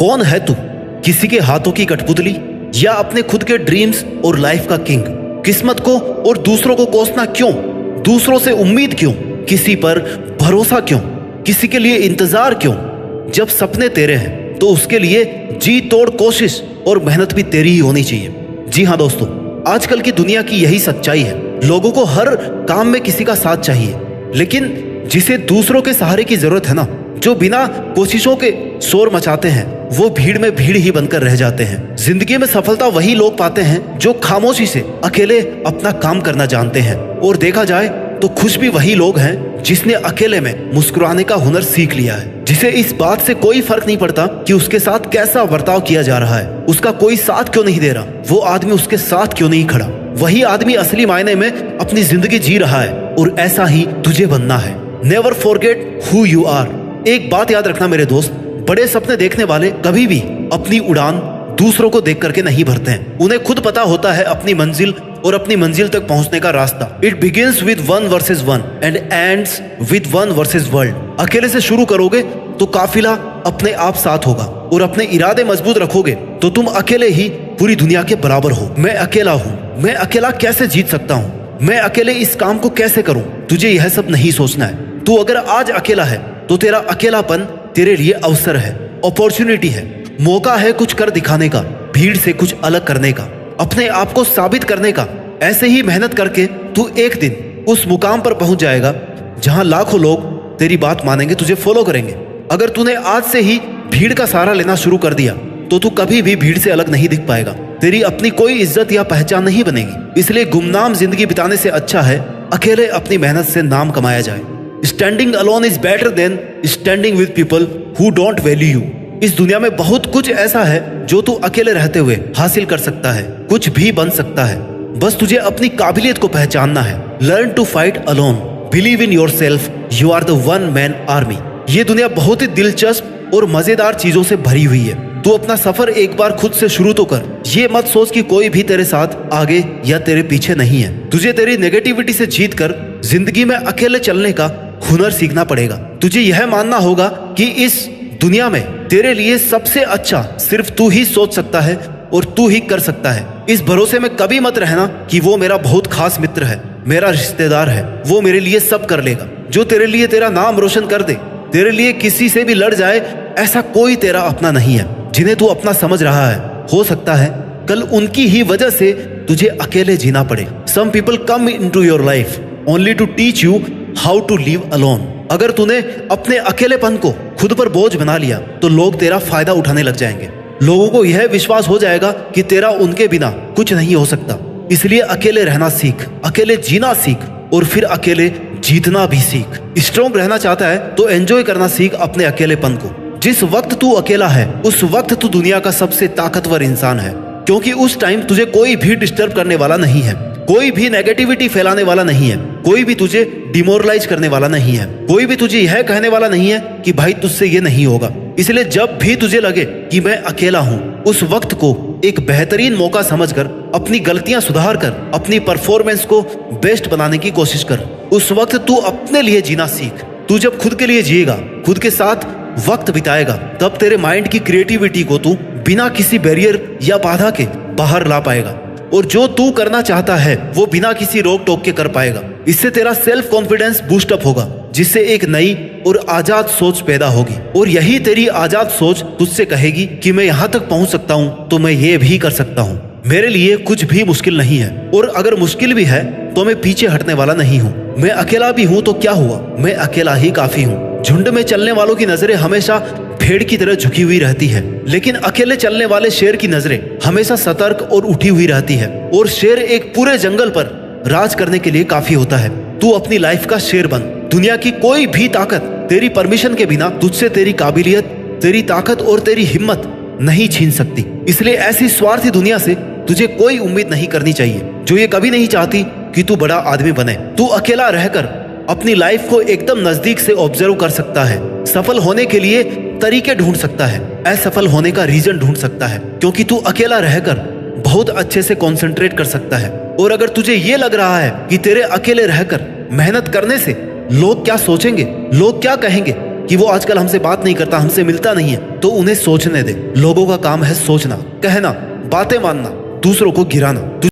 कौन है तू? किसी के हाथों की कठपुतली या अपने खुद के ड्रीम्स और लाइफ का किंग? किस्मत को और दूसरों को कोसना क्यों? दूसरों से उम्मीद क्यों? किसी पर भरोसा क्यों? किसी के लिए इंतजार क्यों? जब सपने तेरे हैं तो उसके लिए जी तोड़ कोशिश और मेहनत भी तेरी ही होनी चाहिए। जी हाँ दोस्तों, आजकल की दुनिया की यही सच्चाई है। लोगों को हर काम में किसी का साथ चाहिए, लेकिन जिसे दूसरों के सहारे की जरूरत है ना, जो बिना कोशिशों के शोर मचाते हैं, वो भीड़ में भीड़ ही बनकर रह जाते हैं। जिंदगी में सफलता वही लोग पाते हैं जो खामोशी से अकेले अपना काम करना जानते हैं। और देखा जाए तो खुश भी वही लोग हैं जिसने अकेले में मुस्कुराने का हुनर सीख लिया है, जिसे इस बात से कोई फर्क नहीं पड़ता कि उसके साथ कैसा बर्ताव किया जा रहा है, उसका कोई साथ क्यों नहीं दे रहा, वो आदमी उसके साथ क्यों नहीं खड़ा। वही आदमी असली मायने में अपनी जिंदगी जी रहा है और ऐसा ही तुझे बनना है। Never forget who you are. एक बात याद रखना मेरे दोस्त, बड़े सपने देखने वाले कभी भी अपनी उड़ान दूसरों को देख करके नहीं भरते हैं। उन्हें खुद पता होता है अपनी मंजिल और अपनी मंजिल तक पहुंचने का रास्ता। It begins with 1 versus 1 and ends with 1 versus world. अकेले से शुरू करोगे तो काफिला अपने आप साथ होगा, और अपने इरादे मजबूत रखोगे तो तुम अकेले ही पूरी दुनिया के बराबर हो। मैं अकेला हूँ, मैं अकेला कैसे जीत सकता हूँ, मैं अकेले इस काम को कैसे करूँ? तुझे यह सब नहीं सोचना है। तू अगर आज अकेला है तो तेरा अकेलापन तेरे लिए अवसर है, अपॉर्चुनिटी है, मौका है कुछ कर दिखाने का, भीड़ से कुछ अलग करने का, अपने आप को साबित करने का। ऐसे ही मेहनत करके तू एक दिन उस मुकाम पर पहुंच जाएगा जहां लाखों लोग तेरी बात मानेंगे, तुझे फॉलो करेंगे। अगर तूने आज से ही भीड़ का सहारा लेना शुरू कर दिया तो तू कभी भी भीड़ से अलग नहीं दिख पाएगा। तेरी अपनी कोई इज्जत या पहचान नहीं बनेगी। इसलिए गुमनाम जिंदगी बिताने से अच्छा है अकेले अपनी मेहनत से नाम कमाया जाए। Standing alone is better than standing with people who don't value you. इस दुनिया में बहुत कुछ ऐसा है जो तू अकेले रहते हुए हासिल कर सकता है, कुछ भी बन सकता है। बस तुझे अपनी काबिलियत को पहचानना है। Learn to fight alone, believe in yourself, you are the one man army. ये दुनिया बहुत ही दिलचस्प और मजेदार चीजों से भरी हुई है। तू अपना सफर एक बार खुद से शुरू तो कर। ये मत सोच कि कोई भी तेरे साथ आगे या तेरे पीछे नहीं है। तुझे तेरी नेगेटिविटी से जीत कर जिंदगी में अकेले चलने का हुनर सीखना पड़ेगा। तुझे यह मानना होगा कि इस दुनिया में तेरे लिए सबसे अच्छा सिर्फ तू ही सोच सकता है और तू ही कर सकता है। इस भरोसे में कभी मत रहना कि वो मेरा बहुत खास मित्र है, मेरा रिश्तेदार है, वो मेरे लिए सब कर लेगा। जो तेरे लिए तेरा नाम रोशन कर दे, तेरे लिए किसी से भी लड़ जाए, ऐसा कोई तेरा अपना नहीं है जिन्हें तू अपना समझ रहा है। हो सकता है कल उनकी ही वजह से तुझे अकेले जीना पड़े। Some people come into your life only to teach you how to live alone. अगर तूने अपने अकेलेपन को खुद पर बोझ बना लिया तो लोग तेरा फायदा उठाने लग जाएंगे। लोगों को यह विश्वास हो जाएगा कि तेरा उनके बिना कुछ नहीं हो सकता। इसलिए अकेले रहना सीख, अकेले जीना सीख और फिर अकेले जीतना भी सीख। स्ट्रॉन्ग रहना चाहता है तो एंजॉय करना सीख अपने अकेलेपन को। जिस वक्त तू अकेला है उस वक्त तू दुनिया का सबसे ताकतवर इंसान है, क्योंकि उस टाइम तुझे कोई भी डिस्टर्ब करने वाला नहीं है, कोई भी नेगेटिविटी फैलाने वाला नहीं है, कोई भी तुझे डिमोरलाइज करने वाला नहीं है, कोई भी तुझे यह कहने वाला नहीं है कि भाई तुझसे ये नहीं होगा। इसलिए जब भी तुझे लगे कि मैं अकेला हूँ, उस वक्त को एक बेहतरीन मौका समझकर अपनी गलतियां सुधार कर अपनी परफॉर्मेंस को बेस्ट बनाने की कोशिश कर। उस वक्त तू अपने लिए जीना सीख। तू जब खुद के लिए जिएगा, खुद के साथ वक्त बिताएगा, तब तेरे माइंड की क्रिएटिविटी को तू बिना किसी बैरियर या बाधा के बाहर ला पाएगा, और जो तू करना चाहता है वो बिना किसी रोक टोक के कर पाएगा। इससे तेरा सेल्फ कॉन्फिडेंस बूस्ट अप होगा, जिससे एक नई और आजाद सोच पैदा होगी। और यही तेरी आजाद सोच तुझसे कहेगी कि मैं यहाँ तक पहुँच सकता हूँ तो मैं ये भी कर सकता हूँ। मेरे लिए कुछ भी मुश्किल नहीं है, और अगर मुश्किल भी है तो मैं पीछे हटने वाला नहीं हूँ। मैं अकेला भी हूँ तो क्या हुआ, मैं अकेला ही काफी हूँ। झुंड में चलने वालों की नजरें हमेशा भेड़ की तरह झुकी हुई रहती है, लेकिन अकेले चलने वाले शेर की नजरें हमेशा सतर्क और उठी हुई रहती है। और शेर एक पूरे जंगल पर राज करने के लिए काफी होता है। तू अपनी लाइफ का शेर बन। दुनिया की कोई भी ताकत तेरी परमिशन के बिना तुझसे तेरी काबिलियत, तेरी ताकत और तेरी हिम्मत नहीं छीन सकती। इसलिए ऐसी स्वार्थी दुनिया से तुझे कोई उम्मीद नहीं करनी चाहिए जो ये कभी नहीं चाहती कि तू बड़ा आदमी बने। तू अकेला रहकर अपनी लाइफ को एकदम नजदीक से ऑब्जर्व कर सकता है, सफल होने के लिए तरीके ढूंढ सकता है, असफल होने का रीजन ढूंढ सकता है, क्योंकि तू अकेला रहकर बहुत अच्छे से कंसंट्रेट कर सकता है। और अगर तुझे ये लग रहा है कि तेरे अकेले रहकर मेहनत करने से लोग क्या सोचेंगे, लोग क्या कहेंगे, कि वो आजकल हमसे बात नहीं करता, हमसे मिलता नहीं है, तो उन्हें सोचने दे। लोगों का काम है सोचना, कहना, बातें मानना, दूसरों को गिराना।